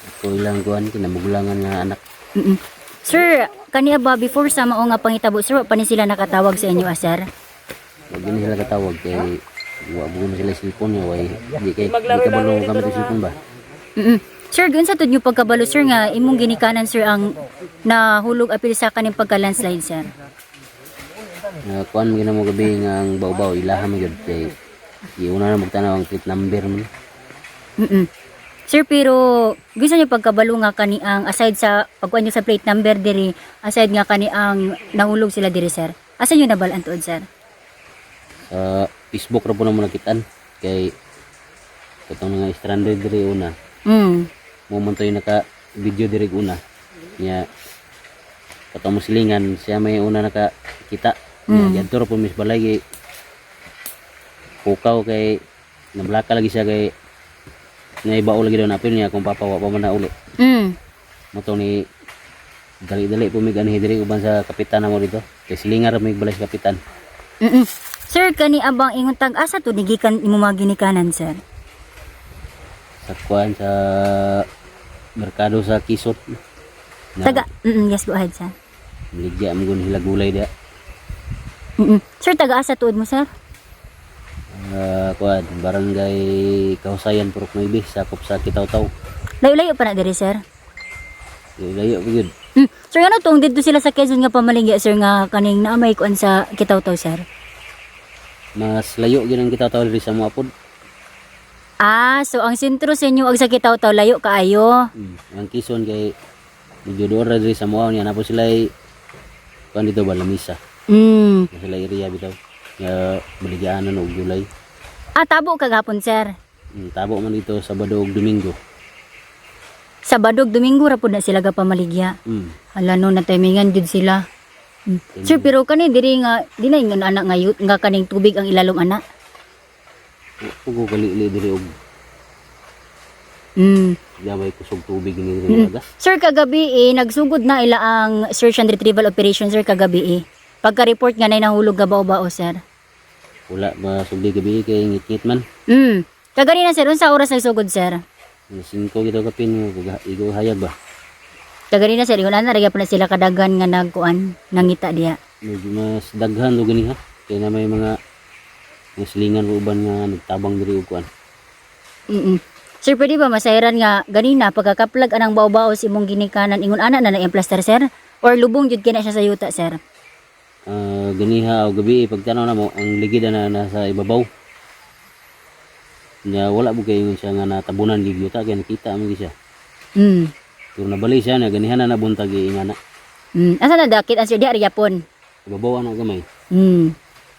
Ako ilang kuan kinamuglangan nga anak. Mm. Sir, kaniya ba before sa mao nga pangitabo sir, wa pa ni sila nakatawag sa inyo sir? Wag din sila katawag kay wa bugon na sila cellphone niya way di kay di kabalo kami sa cellphone ba. Mm. Sir, dun sa tud nyo pagkabalo sir nga imong ginikanan sir ang nahulog apil sa kaning pagka-landslide sir. Kuan mo ginamo gabi nga ang baw-baw ilaha man gyud kay iuna na magtanaw ang plate number man. Mm. Sir, pero gusto niyo pagkabalo nga kani ang aside sa pagkuan niyo sa plate number diri, aside nga kani ang nahulog sila diri sir. Asa niyo nabalaan tuod sir? Sa Facebook ra po na mo nakitaan kay katong mga stranded diri una. Mo man toy naka video diri una. Nya katong muslingan siya may una nakakita. Nya dito ra po mis balay pukaw kay nablaka lagi siya kay naibao lagi daw napil niya kung papawa pa man na uli. Moto ni dali-dali po mig anhi diri uban sa kapitan mo dito. Kay silingar mig balay sa kapitan. Sir, kani abang ingon tag asa to digikan imo mga ginikanan sir? Sa kuan sa merkado sa Kisot. Taga, yes, go ahead sir. Ligya mo gun hila gulay dia. Sir, taga asa tuod mo sir? Kuan barangay Kahusayan Purok 9 sakop sa Kitaw-Taw. Layo-layo pa na diri sir? Layo po yun. Sir, ano tong dito sila sa Quezon nga pamaligya sir nga kaning naamay kuan sa Kitaw-Taw sir? Mas layo gyud ang Kitaw-Taw diri sa Muapod. So ang sentro sa inyo ag sa Kitaw-Taw layo kaayo. Ang Quezon kay medyo doon diri sa Muaw niya napo sila kuan dito ba lamisa. Sila area bitaw. Ya baligyanan og gulay. Tabo kagapon sir. Tabo man dito Sabado ug Domingo. Sabado ug Domingo ra pud na sila gapamaligya. Hala no na timingan jud sila. Sir, pero kani diri nga dinay nga anak nga youth nga kaning tubig ang ilalom ana. Ugo kali diri og Yabay kusog tubig ni diri aga. Sir, kagabi nagsugod na ila ang search and retrieval operation sir kagabi Pagka-report nga na nahulog ga bao sir. Wala ba sugdi gabi kay ngit-ngit man. Kagani na sir, unsa oras nagsugod sir? 5 gito kapin mo igo hayag ba. Kagani na sir, wala na ra na sila kadagan nga nagkuan nangita diha. Medyo mas daghan og gani ha. Kay na may mga silingan uban nga nagtabang diri og kuan. Sir, pwede ba masayran nga ganina pagkakaplag anang bao sa imong ginikanan ingon ana na na-plaster sir? Or lubong jud kina siya sa yuta sir? Ganiha o gabi pagtanaw na mo ang ligid na nasa ibabaw nya wala mo kayo siya nga natabunan ligyo ta kaya nakita mo siya pero nabali siya na ganihan na nabuntag ingana asa na dakit ang sir di Japon ibabaw na gamay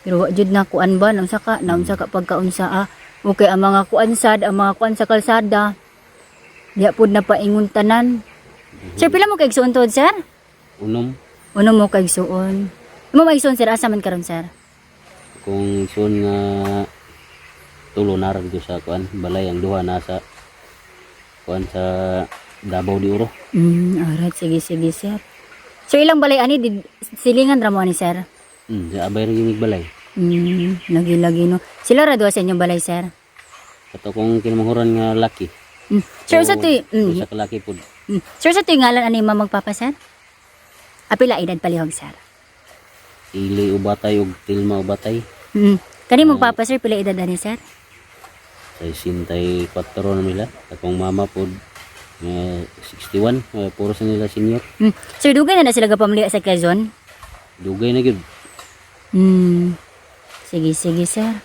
pero wa jud na kuan ba nang saka pagkaunsa okay ang mga kuansad ang mga kuan sa kalsada diya pud na paingon tanan sir pila mo kay igsuon tod sir unom mo kay igsuon mo maigsoon sir asa man karon sir kung igsoon nga tulo na dito sa kuan balay ang duha nasa kuan sa Davao de Oro. Alright, sige sir. So ilang balay ani silingan ra mo ani sir? Sa abay ring balay. Lagi no. Sila ra duha sa inyong balay sir. Kato kung kinamanghuran nga laki. Sir sa tuy sa kalaki pud. Sir sa tuy ngalan ani magpapa sir? Apila edad palihog sir? Ili ubatay ug Tilma ubatay. Kani magpapa sir pila edad ani sir? Sa 64 na nila. Akong mama pod 61, puro sa nila senior. Sir, dugay na sila gapamaliya sa Quezon? Dugay na gyud. Sige sir.